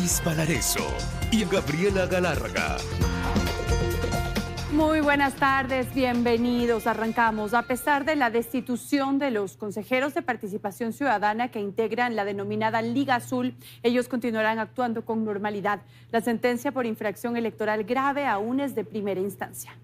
Liz Valareso y Gabriela Galarraga. Muy buenas tardes, bienvenidos. Arrancamos. A pesar de la destitución de los consejeros de participación ciudadana que integran la denominada Liga Azul, ellos continuarán actuando con normalidad. La sentencia por infracción electoral grave aún es de primera instancia.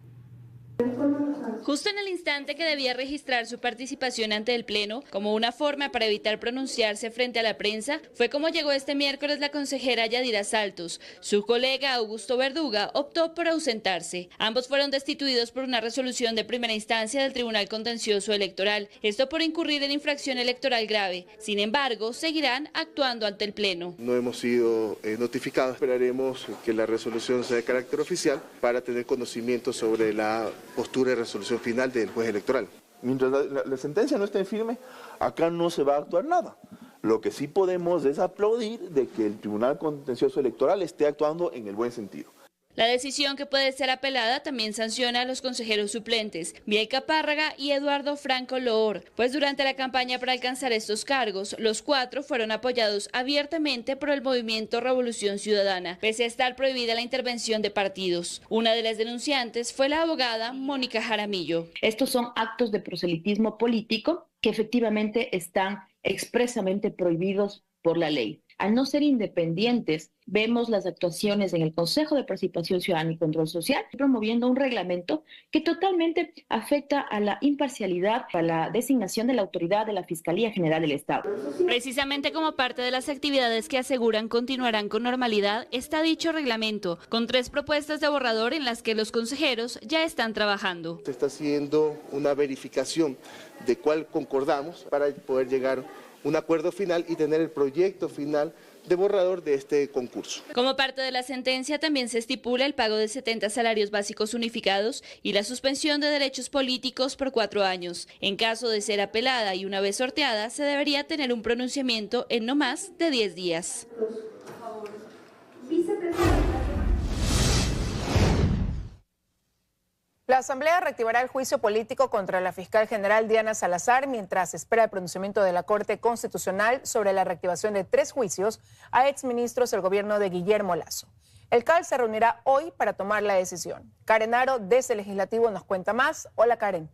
Justo en el instante que debía registrar su participación ante el Pleno como una forma para evitar pronunciarse frente a la prensa, fue como llegó este miércoles la consejera Yadira Saltos. Su colega Augusto Verduga optó por ausentarse. Ambos fueron destituidos por una resolución de primera instancia del Tribunal Contencioso Electoral, esto por incurrir en infracción electoral grave. Sin embargo, seguirán actuando ante el Pleno. No hemos sido notificados. Esperaremos que la resolución sea de carácter oficial para tener conocimiento sobre la postura de resolución final del juez electoral. Mientras la sentencia no esté firme, acá no se va a actuar nada. Lo que sí podemos es aplaudir de que el Tribunal Contencioso Electoral esté actuando en el buen sentido. La decisión, que puede ser apelada, también sanciona a los consejeros suplentes, Biel Capárraga y Eduardo Franco Loor, pues durante la campaña para alcanzar estos cargos, los cuatro fueron apoyados abiertamente por el movimiento Revolución Ciudadana, pese a estar prohibida la intervención de partidos. Una de las denunciantes fue la abogada Mónica Jaramillo. Estos son actos de proselitismo político que efectivamente están expresamente prohibidos por la ley. Al no ser independientes, vemos las actuaciones en el Consejo de Participación Ciudadana y Control Social, promoviendo un reglamento que totalmente afecta a la imparcialidad, a la designación de la autoridad de la Fiscalía General del Estado. Precisamente como parte de las actividades que aseguran continuarán con normalidad, está dicho reglamento, con 3 propuestas de borrador en las que los consejeros ya están trabajando. Se está haciendo una verificación de cuál concordamos para poder llegar a un acuerdo final y tener el proyecto final de borrador de este concurso. Como parte de la sentencia también se estipula el pago de 70 salarios básicos unificados y la suspensión de derechos políticos por 4 años. En caso de ser apelada y una vez sorteada, se debería tener un pronunciamiento en no más de 10 días. La Asamblea reactivará el juicio político contra la fiscal general Diana Salazar mientras espera el pronunciamiento de la Corte Constitucional sobre la reactivación de 3 juicios a exministros del gobierno de Guillermo Lasso. El CAL se reunirá hoy para tomar la decisión. Karen Aro, desde el Legislativo, nos cuenta más. Hola, Karen.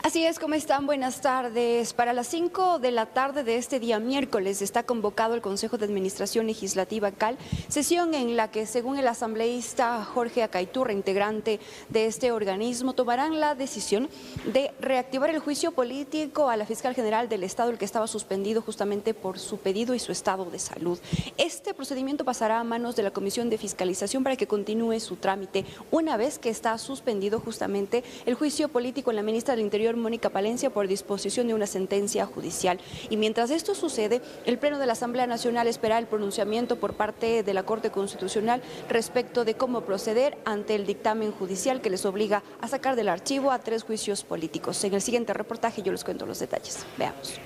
Así es, ¿cómo están? Buenas tardes. Para las 5 de la tarde de este día miércoles está convocado el Consejo de Administración Legislativa CAL, sesión en la que, según el asambleísta Jorge Acaiturra, integrante de este organismo, tomarán la decisión de reactivar el juicio político a la fiscal general del Estado, el que estaba suspendido justamente por su pedido y su estado de salud. Este procedimiento pasará a manos de la Comisión de Fiscalización para que continúe su trámite una vez que está suspendido justamente el juicio político en la ministra del Interior, Mónica Palencia, por disposición de una sentencia judicial. Y mientras esto sucede, el Pleno de la Asamblea Nacional espera el pronunciamiento por parte de la Corte Constitucional respecto de cómo proceder ante el dictamen judicial que les obliga a sacar del archivo a 3 juicios políticos. En el siguiente reportaje yo les cuento los detalles. Veamos.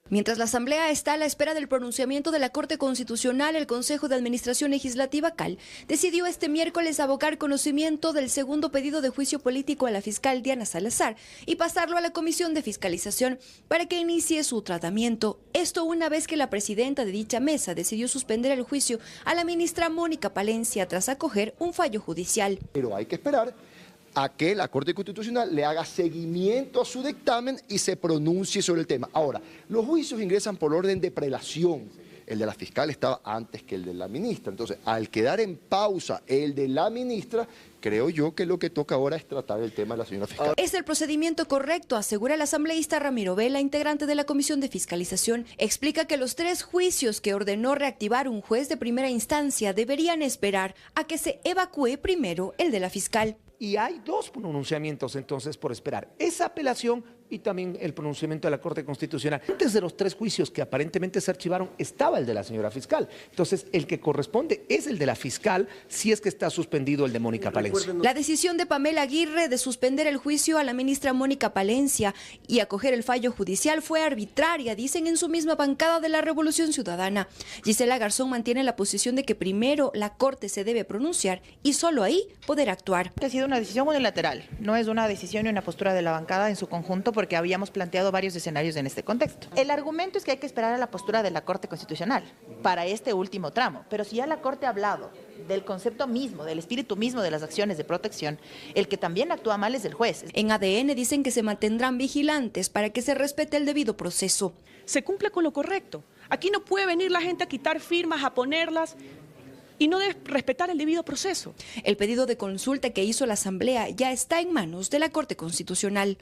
Mientras la Asamblea está a la espera del pronunciamiento de la Corte Constitucional, el Consejo de Administración Legislativa CAL decidió este miércoles abocar conocimiento del segundo pedido de juicio político a la fiscal Diana Salazar y pasarlo a la Comisión de Fiscalización para que inicie su tratamiento. Esto una vez que la presidenta de dicha mesa decidió suspender el juicio a la ministra Mónica Palencia tras acoger un fallo judicial. Pero hay que esperar a que la Corte Constitucional le haga seguimiento a su dictamen y se pronuncie sobre el tema. Ahora, los juicios ingresan por orden de prelación. El de la fiscal estaba antes que el de la ministra. Entonces, al quedar en pausa el de la ministra, creo yo que lo que toca ahora es tratar el tema de la señora fiscal. Es el procedimiento correcto, asegura el asambleísta Ramiro Vela, integrante de la Comisión de Fiscalización. Explica que los 3 juicios que ordenó reactivar un juez de primera instancia deberían esperar a que se evacúe primero el de la fiscal. Y hay 2 pronunciamientos entonces por esperar, esa apelación y también el pronunciamiento de la Corte Constitucional. Antes de los 3 juicios que aparentemente se archivaron estaba el de la señora fiscal, entonces el que corresponde es el de la fiscal si es que está suspendido el de Mónica Palencia. La decisión de Pamela Aguirre de suspender el juicio a la ministra Mónica Palencia y acoger el fallo judicial fue arbitraria, dicen en su misma bancada de la Revolución Ciudadana. Gisela Garzón mantiene la posición de que primero la Corte se debe pronunciar y solo ahí poder actuar. Ha sido una decisión unilateral, no es una decisión y una postura de la bancada en su conjunto, porque habíamos planteado varios escenarios en este contexto. El argumento es que hay que esperar a la postura de la Corte Constitucional para este último tramo, pero si ya la Corte ha hablado del concepto mismo, del espíritu mismo de las acciones de protección, el que también actúa mal es el juez. En ADN dicen que se mantendrán vigilantes para que se respete el debido proceso. Se cumple con lo correcto. Aquí no puede venir la gente a quitar firmas, a ponerlas y no debe respetar el debido proceso. El pedido de consulta que hizo la Asamblea ya está en manos de la Corte Constitucional.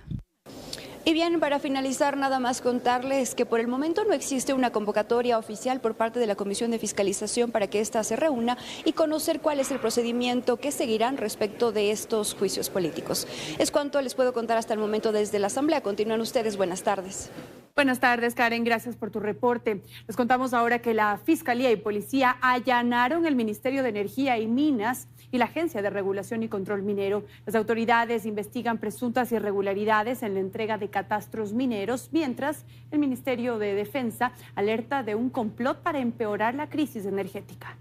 Y bien, para finalizar, nada más contarles que por el momento no existe una convocatoria oficial por parte de la Comisión de Fiscalización para que ésta se reúna y conocer cuál es el procedimiento que seguirán respecto de estos juicios políticos. Es cuanto les puedo contar hasta el momento desde la Asamblea. Continúan ustedes. Buenas tardes. Buenas tardes, Karen. Gracias por tu reporte. Les contamos ahora que la Fiscalía y Policía allanaron el Ministerio de Energía y Minas y la Agencia de Regulación y Control Minero. Las autoridades investigan presuntas irregularidades en la entrega de catastros mineros, mientras el Ministerio de Defensa alerta de un complot para empeorar la crisis energética.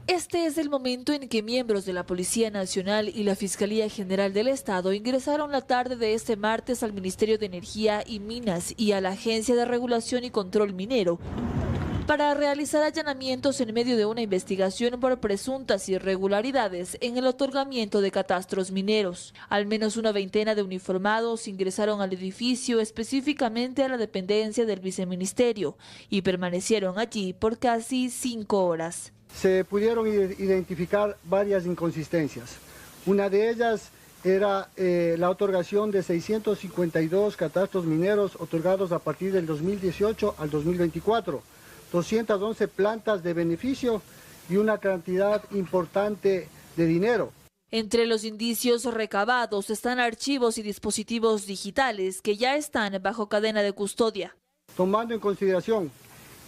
Este es el momento en que miembros de la Policía Nacional y la Fiscalía General del Estado ingresaron la tarde de este martes al Ministerio de Energía y Minas y a la Agencia de Regulación y Control Minero para realizar allanamientos en medio de una investigación por presuntas irregularidades en el otorgamiento de catastros mineros. Al menos una veintena de uniformados ingresaron al edificio, específicamente a la dependencia del viceministerio, y permanecieron allí por casi 5 horas. Se pudieron identificar varias inconsistencias. Una de ellas era la otorgación de 652 catastros mineros otorgados a partir del 2018 al 2024, 211 plantas de beneficio y una cantidad importante de dinero. Entre los indicios recabados están archivos y dispositivos digitales que ya están bajo cadena de custodia. Tomando en consideración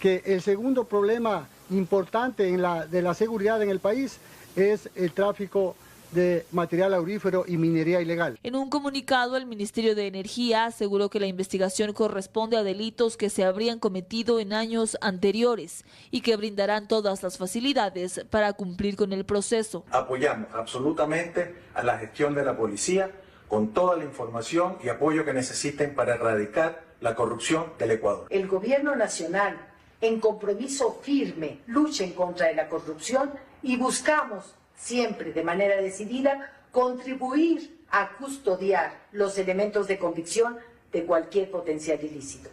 que el segundo problema importante de la seguridad en el país es el tráfico de material aurífero y minería ilegal. En un comunicado, el Ministerio de Energía aseguró que la investigación corresponde a delitos que se habrían cometido en años anteriores y que brindarán todas las facilidades para cumplir con el proceso. Apoyamos absolutamente a la gestión de la policía con toda la información y apoyo que necesiten para erradicar la corrupción del Ecuador. El gobierno nacional, en compromiso firme, luchen contra la corrupción y buscamos siempre de manera decidida contribuir a custodiar los elementos de convicción de cualquier potencial ilícito.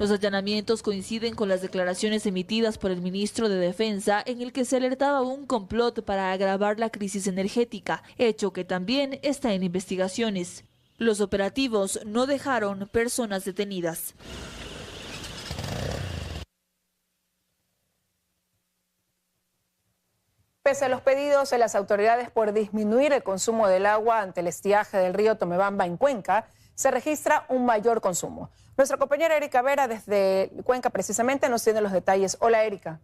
Los allanamientos coinciden con las declaraciones emitidas por el ministro de Defensa en el que se alertaba un complot para agravar la crisis energética, hecho que también está en investigaciones. Los operativos no dejaron personas detenidas. Pese a los pedidos de las autoridades por disminuir el consumo del agua ante el estiaje del río Tomebamba en Cuenca, se registra un mayor consumo. Nuestra compañera Erika Vera desde Cuenca precisamente nos tiene los detalles. Hola, Erika.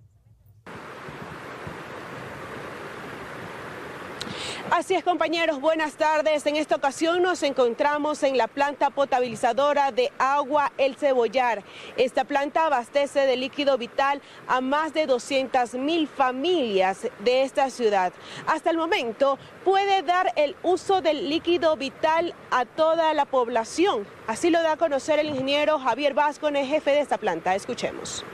Así es, compañeros, buenas tardes. En esta ocasión nos encontramos en la planta potabilizadora de agua El Cebollar. Esta planta abastece de líquido vital a más de 200.000 familias de esta ciudad. Hasta el momento puede dar el uso del líquido vital a toda la población. Así lo da a conocer el ingeniero Javier Vázquez, jefe de esta planta. Escuchemos.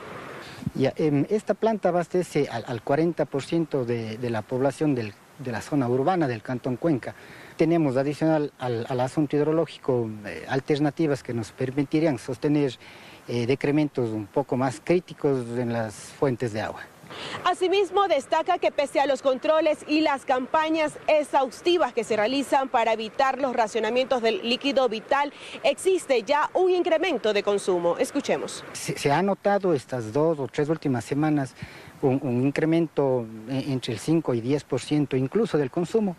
Esta planta abastece al 40% de la población de la zona urbana del Cantón Cuenca. Tenemos adicional al asunto hidrológico alternativas que nos permitirían sostener decrementos un poco más críticos en las fuentes de agua. Asimismo, destaca que pese a los controles y las campañas exhaustivas que se realizan para evitar los racionamientos del líquido vital, existe ya un incremento de consumo. Escuchemos. Se ha notado estas 2 o 3 últimas semanas un incremento entre el 5 y 10% incluso del consumo,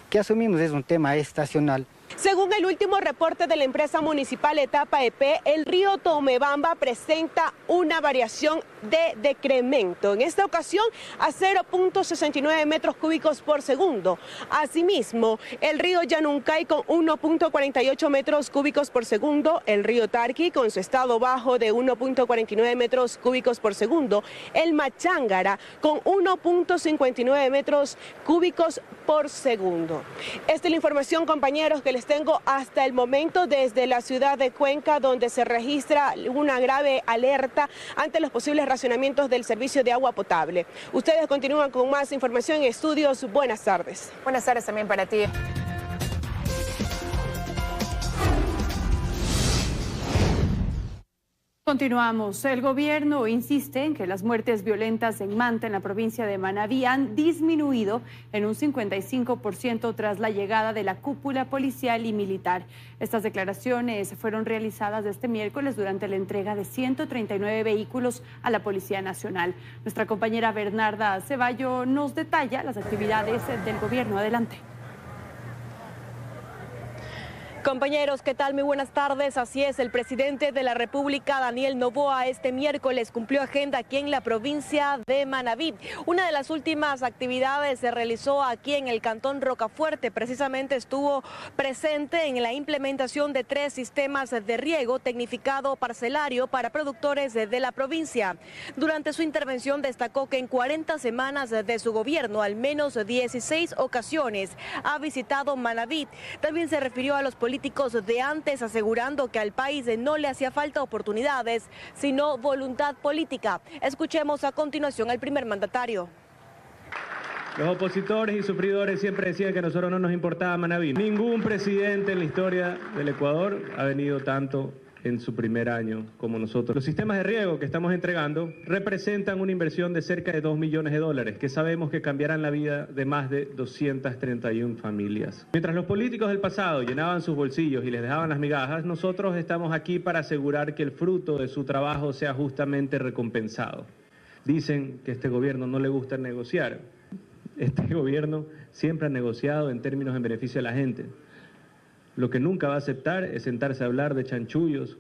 que asumimos es un tema estacional. Según el último reporte de la empresa municipal Etapa EP, el río Tomebamba presenta una variación de decremento, en esta ocasión a 0.69 metros cúbicos por segundo. Asimismo, el río Yanuncay con 1.48 metros cúbicos por segundo, el río Tarqui con su estado bajo de 1.49 metros cúbicos por segundo, el Machángara con 1.59 metros cúbicos por segundo. Esta es la información, compañeros, que les les tengo hasta el momento desde la ciudad de Cuenca, donde se registra una grave alerta ante los posibles racionamientos del servicio de agua potable. Ustedes continúan con más información en estudios. Buenas tardes. Buenas tardes también para ti. Continuamos. El gobierno insiste en que las muertes violentas en Manta, en la provincia de Manabí, han disminuido en un 55% tras la llegada de la cúpula policial y militar. Estas declaraciones fueron realizadas este miércoles durante la entrega de 139 vehículos a la Policía Nacional. Nuestra compañera Bernarda Ceballo nos detalla las actividades del gobierno. Adelante. Compañeros, ¿qué tal? Muy buenas tardes. Así es, el presidente de la República, Daniel Noboa, este miércoles cumplió agenda aquí en la provincia de Manabí. Una de las últimas actividades se realizó aquí en el cantón Rocafuerte. Precisamente estuvo presente en la implementación de 3 sistemas de riego tecnificado parcelario para productores de la provincia. Durante su intervención destacó que en 40 semanas de su gobierno, al menos 16 ocasiones, ha visitado Manabí. También se refirió a los políticos de antes, asegurando que al país no le hacía falta oportunidades, sino voluntad política. Escuchemos a continuación al primer mandatario. Los opositores y sufridores siempre decían que a nosotros no nos importaba Manabí. Ningún presidente en la historia del Ecuador ha venido tanto en su primer año como nosotros. Los sistemas de riego que estamos entregando representan una inversión de cerca de $2 millones, que sabemos que cambiarán la vida de más de 231 familias. Mientras los políticos del pasado llenaban sus bolsillos y les dejaban las migajas, nosotros estamos aquí para asegurar que el fruto de su trabajo sea justamente recompensado. Dicen que a este gobierno no le gusta negociar. Este gobierno siempre ha negociado en términos en beneficio de la gente. Lo que nunca va a aceptar es sentarse a hablar de chanchullos.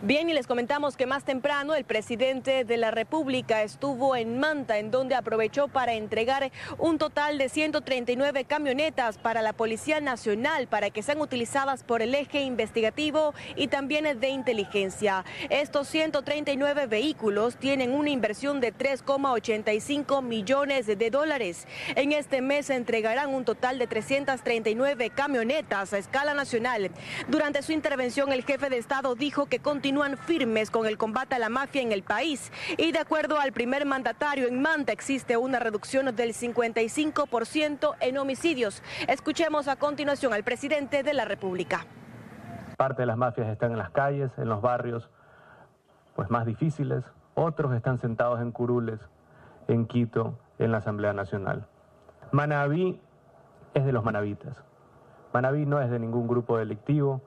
Bien, y les comentamos que más temprano el presidente de la República estuvo en Manta, en donde aprovechó para entregar un total de 139 camionetas para la Policía Nacional, para que sean utilizadas por el eje investigativo y también de inteligencia. Estos 139 vehículos tienen una inversión de 3,85 millones de dólares. En este mes se entregarán un total de 339 camionetas a escala nacional. Durante su intervención, el jefe de Estado dijo que continúan firmes con el combate a la mafia en el país, y de acuerdo al primer mandatario, en Manta existe una reducción del 55% en homicidios. Escuchemos a continuación al presidente de la República. Parte de las mafias están en las calles, en los barrios pues más difíciles, otros están sentados en curules, en Quito, en la Asamblea Nacional. Manabí es de los manabitas. Manabí no es de ningún grupo delictivo,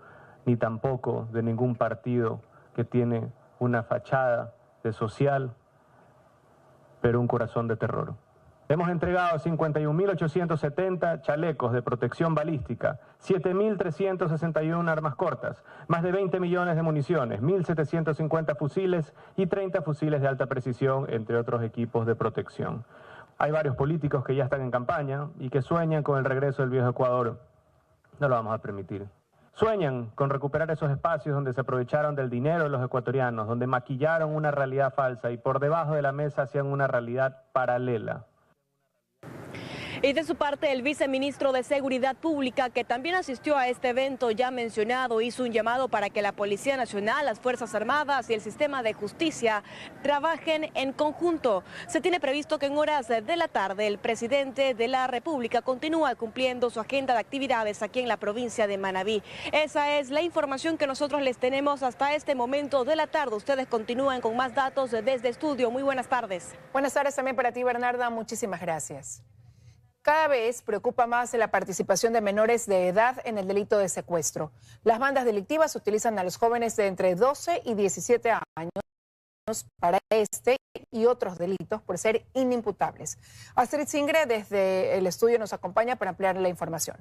ni tampoco de ningún partido que tiene una fachada de social, pero un corazón de terror. Hemos entregado 51.870 chalecos de protección balística, 7.361 armas cortas, más de 20 millones de municiones, 1.750 fusiles y 30 fusiles de alta precisión, entre otros equipos de protección. Hay varios políticos que ya están en campaña y que sueñan con el regreso del viejo Ecuador. No lo vamos a permitir. Sueñan con recuperar esos espacios donde se aprovecharon del dinero de los ecuatorianos, donde maquillaron una realidad falsa y por debajo de la mesa hacían una realidad paralela. Y de su parte, el viceministro de Seguridad Pública, que también asistió a este evento ya mencionado, hizo un llamado para que la Policía Nacional, las Fuerzas Armadas y el sistema de justicia trabajen en conjunto. Se tiene previsto que en horas de la tarde el presidente de la República continúa cumpliendo su agenda de actividades aquí en la provincia de Manabí. Esa es la información que nosotros les tenemos hasta este momento de la tarde. Ustedes continúan con más datos desde estudio. Muy buenas tardes. Buenas tardes también para ti, Bernarda. Muchísimas gracias. Cada vez preocupa más la participación de menores de edad en el delito de secuestro. Las bandas delictivas utilizan a los jóvenes de entre 12 y 17 años para este y otros delitos por ser inimputables. Astrid Singre desde el estudio nos acompaña para ampliar la información.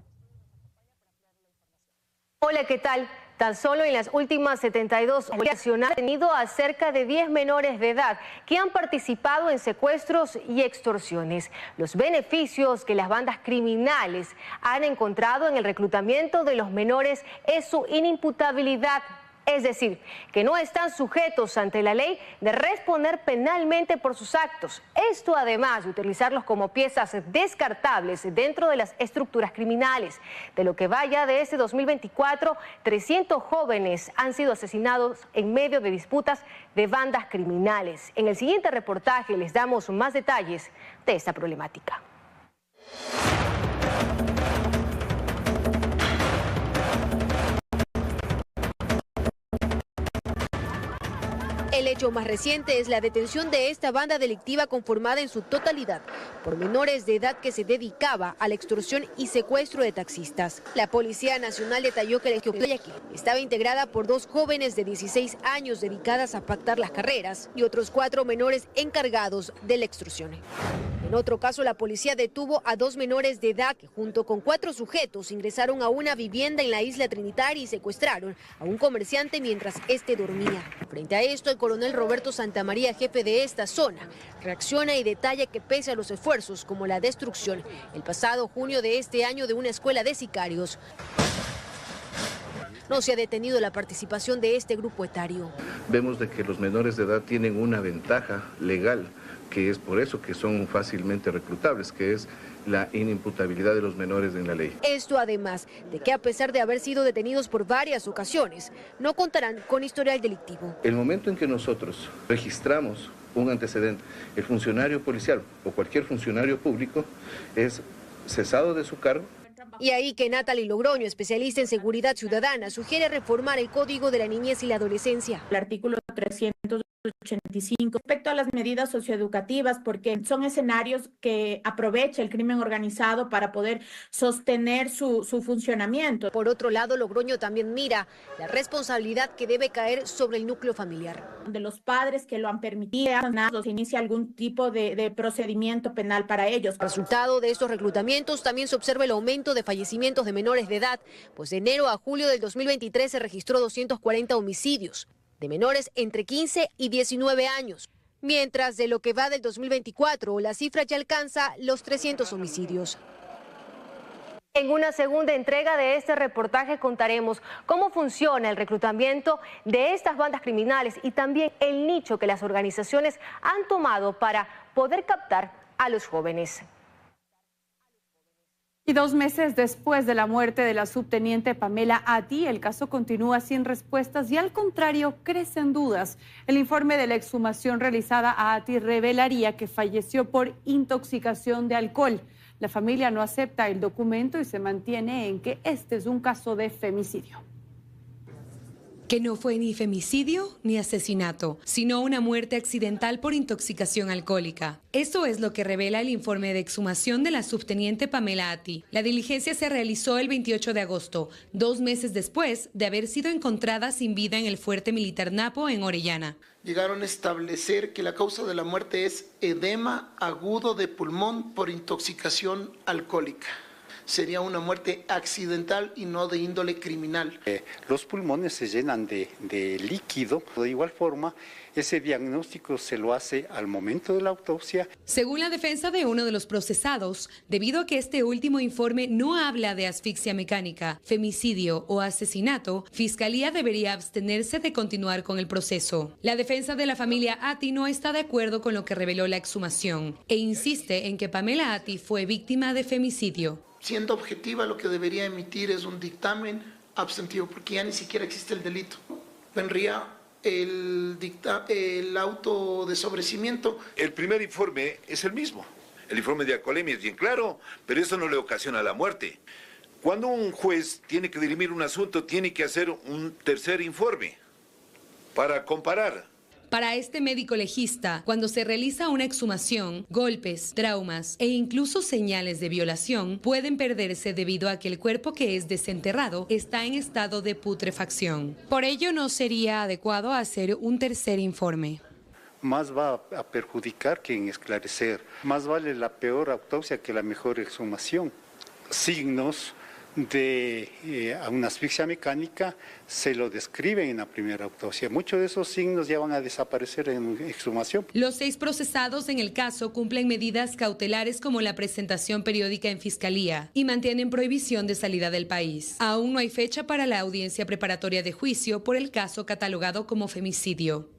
Hola, ¿qué tal? Tan solo en las últimas 72 horas ha tenido a cerca de 10 menores de edad que han participado en secuestros y extorsiones. Los beneficios que las bandas criminales han encontrado en el reclutamiento de los menores es su inimputabilidad Es decir, que no están sujetos ante la ley de responder penalmente por sus actos. Esto además de utilizarlos como piezas descartables dentro de las estructuras criminales. De lo que vaya de este 2024, 300 jóvenes han sido asesinados en medio de disputas de bandas criminales. En el siguiente reportaje les damos más detalles de esta problemática. El hecho más reciente es la detención de esta banda delictiva conformada en su totalidad por menores de edad que se dedicaba a la extorsión y secuestro de taxistas. La Policía Nacional detalló que la Guayaquil estaba integrada por 2 jóvenes de 16 años dedicadas a pactar las carreras y otros 4 menores encargados de la extorsión. En otro caso, la policía detuvo a 2 menores de edad que junto con 4 sujetos ingresaron a una vivienda en la isla Trinitaria y secuestraron a un comerciante mientras este dormía. Frente a esto, el coronel Roberto Santamaría, jefe de esta zona, reacciona y detalla que pese a los esfuerzos como la destrucción el pasado junio de este año de una escuela de sicarios, no se ha detenido la participación de este grupo etario. Vemos de que los menores de edad tienen una ventaja legal, que es por eso que son fácilmente reclutables, que es la inimputabilidad de los menores en la ley. Esto además de que a pesar de haber sido detenidos por varias ocasiones, no contarán con historial delictivo. El momento en que nosotros registramos un antecedente, el funcionario policial o cualquier funcionario público es cesado de su cargo. Y ahí que Natalie Logroño, especialista en seguridad ciudadana, sugiere reformar el Código de la Niñez y la Adolescencia. El artículo 385 respecto a las medidas socioeducativas, porque son escenarios que aprovecha el crimen organizado para poder sostener su funcionamiento. Por otro lado, Logroño también mira la responsabilidad que debe caer sobre el núcleo familiar. De los padres que lo han permitido, se inicia algún tipo de procedimiento penal para ellos. Resultado de estos reclutamientos, también se observa el aumento de fallecimientos de menores de edad, pues de enero a julio del 2023 se registró 240 homicidios de menores entre 15 y 19 años, mientras de lo que va del 2024 la cifra ya alcanza los 300 homicidios. En una segunda entrega de este reportaje contaremos cómo funciona el reclutamiento de estas bandas criminales y también el nicho que las organizaciones han tomado para poder captar a los jóvenes. Y 2 meses después de la muerte de la subteniente Pamela Ati, el caso continúa sin respuestas y al contrario crecen dudas. El informe de la exhumación realizada a Ati revelaría que falleció por intoxicación de alcohol. La familia no acepta el documento y se mantiene en que este es un caso de femicidio. Que no fue ni femicidio ni asesinato, sino una muerte accidental por intoxicación alcohólica. Eso es lo que revela el informe de exhumación de la subteniente Pamela Ati. La diligencia se realizó el 28 de agosto, 2 meses después de haber sido encontrada sin vida en el fuerte militar Napo en Orellana. Llegaron a establecer que la causa de la muerte es edema agudo de pulmón por intoxicación alcohólica. Sería una muerte accidental y no de índole criminal. Los pulmones se llenan de líquido. De igual forma, ese diagnóstico se lo hace al momento de la autopsia. Según la defensa de uno de los procesados, debido a que este último informe no habla de asfixia mecánica, femicidio o asesinato, Fiscalía debería abstenerse de continuar con el proceso. La defensa de la familia Ati no está de acuerdo con lo que reveló la exhumación e insiste en que Pamela Ati fue víctima de femicidio. Siendo objetiva, lo que debería emitir es un dictamen abstentivo, porque ya ni siquiera existe el delito. Vendría el auto de sobrecimiento. El primer informe es el mismo. El informe de alcoholemia es bien claro, pero eso no le ocasiona la muerte. Cuando un juez tiene que dirimir un asunto, tiene que hacer un tercer informe para comparar. Para este médico legista, cuando se realiza una exhumación, golpes, traumas e incluso señales de violación pueden perderse debido a que el cuerpo que es desenterrado está en estado de putrefacción. Por ello, no sería adecuado hacer un tercer informe. Más va a perjudicar que en esclarecer. Más vale la peor autopsia que la mejor exhumación. Signos de una asfixia mecánica se lo describen en la primera autopsia. Muchos de esos signos ya van a desaparecer en exhumación. Los 6 procesados en el caso cumplen medidas cautelares como la presentación periódica en fiscalía y mantienen prohibición de salida del país. Aún no hay fecha para la audiencia preparatoria de juicio por el caso catalogado como femicidio.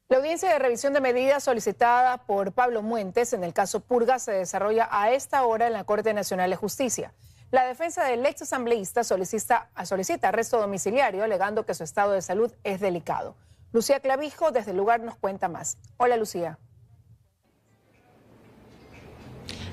La audiencia de revisión de medidas solicitada por Pablo Muentes en el caso Purga se desarrolla a esta hora en la Corte Nacional de Justicia. La defensa del ex asambleísta solicita arresto domiciliario, alegando que su estado de salud es delicado. Lucía Clavijo desde el lugar nos cuenta más. Hola, Lucía.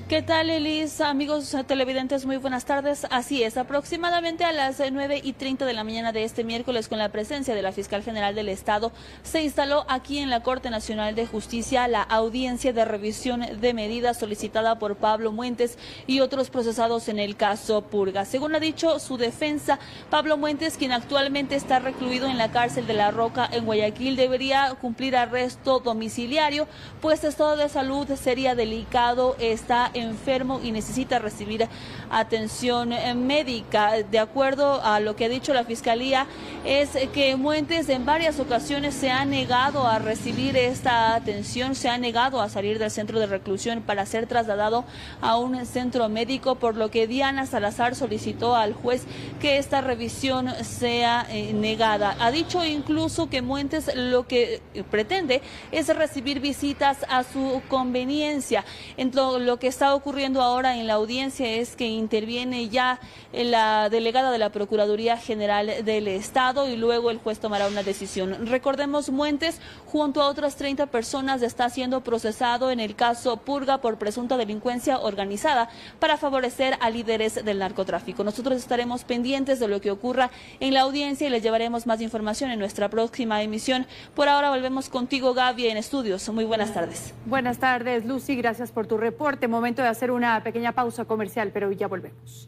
¿Qué tal, Elis? Amigos televidentes, muy buenas tardes. Así es, aproximadamente a las 9:30 de la mañana de este miércoles, con la presencia de la Fiscal General del Estado, se instaló aquí en la Corte Nacional de Justicia la audiencia de revisión de medidas solicitada por Pablo Muentes y otros procesados en el caso Purga. Según ha dicho su defensa, Pablo Muentes, quien actualmente está recluido en la cárcel de La Roca en Guayaquil, debería cumplir arresto domiciliario, pues su estado de salud sería delicado, está enfermo y necesita recibir atención médica. De acuerdo a lo que ha dicho la Fiscalía, es que Muentes en varias ocasiones se ha negado a recibir esta atención, se ha negado a salir del centro de reclusión para ser trasladado a un centro médico, por lo que Diana Salazar solicitó al juez que esta revisión sea negada. Ha dicho incluso que Muentes lo que pretende es recibir visitas a su conveniencia. Lo que está ocurriendo ahora en la audiencia es que interviene ya la delegada de la Procuraduría General del Estado y luego el juez tomará una decisión. Recordemos, Muentes, junto a otras 30 personas, está siendo procesado en el caso Purga por presunta delincuencia organizada para favorecer a líderes del narcotráfico. Nosotros estaremos pendientes de lo que ocurra en la audiencia y les llevaremos más información en nuestra próxima emisión. Por ahora volvemos contigo, Gaby, en estudios. Muy buenas tardes. Buenas tardes, Lucy. Gracias por tu reporte. Momento de hacer una pequeña pausa comercial, pero ya volvemos.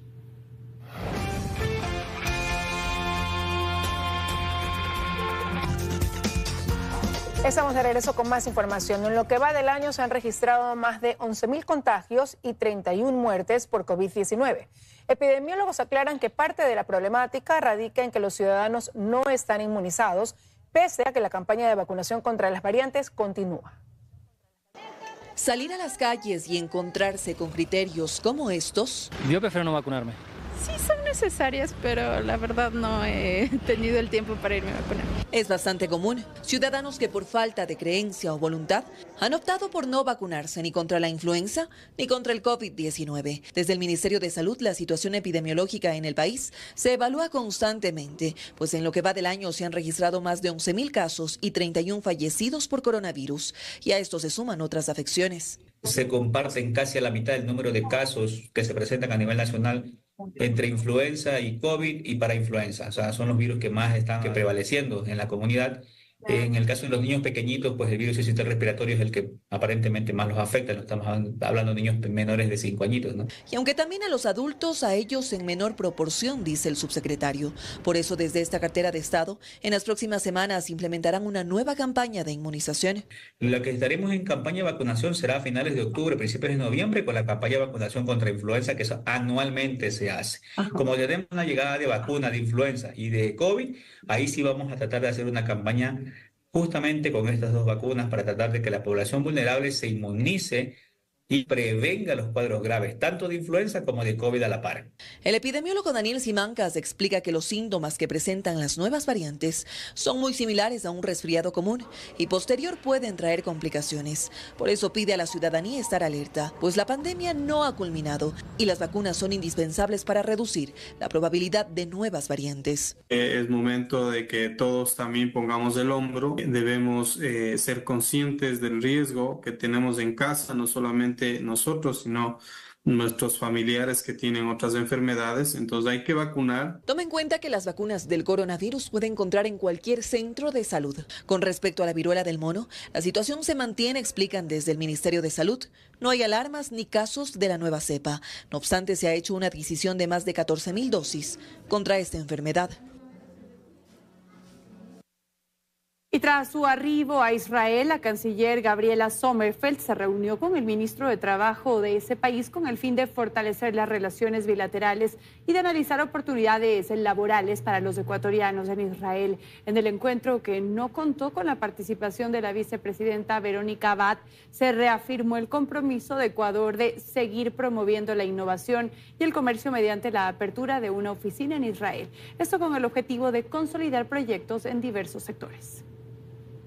Estamos de regreso con más información. En lo que va del año se han registrado más de 11.000 contagios y 31 muertes por COVID-19. Epidemiólogos aclaran que parte de la problemática radica en que los ciudadanos no están inmunizados, pese a que la campaña de vacunación contra las variantes continúa. Salir a las calles y encontrarse con criterios como estos. Yo prefiero no vacunarme. Sí son necesarias, pero la verdad no he tenido el tiempo para irme a vacunar. Es bastante común. Ciudadanos que por falta de creencia o voluntad han optado por no vacunarse ni contra la influenza ni contra el COVID-19. Desde el Ministerio de Salud, la situación epidemiológica en el país se evalúa constantemente, pues en lo que va del año se han registrado más de 11.000 casos y 31 fallecidos por coronavirus. Y a esto se suman otras afecciones. Se comparten casi a la mitad del número de casos que se presentan a nivel nacional entre influenza y COVID y parainfluenza. O sea, son los virus que más están prevaleciendo en la comunidad. En el caso de los niños pequeñitos, pues el virus sistémico respiratorio es el que aparentemente más los afecta. No estamos hablando de niños menores de 5 añitos, ¿no? Y aunque también a los adultos, a ellos en menor proporción, dice el subsecretario. Por eso, desde esta cartera de Estado, en las próximas semanas implementarán una nueva campaña de inmunización. La que estaremos en campaña de vacunación será a finales de octubre, principios de noviembre, con la campaña de vacunación contra influenza, que eso anualmente se hace. Como tenemos una llegada de vacuna de influenza y de COVID, ahí sí vamos a tratar de hacer una campaña justamente con estas dos vacunas para tratar de que la población vulnerable se inmunice y prevenga los cuadros graves, tanto de influenza como de COVID a la par. El epidemiólogo Daniel Simancas explica que los síntomas que presentan las nuevas variantes son muy similares a un resfriado común y posterior pueden traer complicaciones. Por eso pide a la ciudadanía estar alerta, pues la pandemia no ha culminado y las vacunas son indispensables para reducir la probabilidad de nuevas variantes. Es momento de que todos también pongamos el hombro. Debemos ser conscientes del riesgo que tenemos en casa, no solamente nosotros, sino nuestros familiares que tienen otras enfermedades. Entonces hay que vacunar. Toma en cuenta que las vacunas del coronavirus puede encontrar en cualquier centro de salud. Con respecto a la viruela del mono, la situación se mantiene, explican desde el Ministerio de Salud. No hay alarmas ni casos de la nueva cepa. No obstante, se ha hecho una adquisición de más de 14.000 dosis contra esta enfermedad. Y tras su arribo a Israel, la canciller Gabriela Sommerfeld se reunió con el ministro de Trabajo de ese país con el fin de fortalecer las relaciones bilaterales y de analizar oportunidades laborales para los ecuatorianos en Israel. En el encuentro, que no contó con la participación de la vicepresidenta Verónica Abad, se reafirmó el compromiso de Ecuador de seguir promoviendo la innovación y el comercio mediante la apertura de una oficina en Israel. Esto con el objetivo de consolidar proyectos en diversos sectores.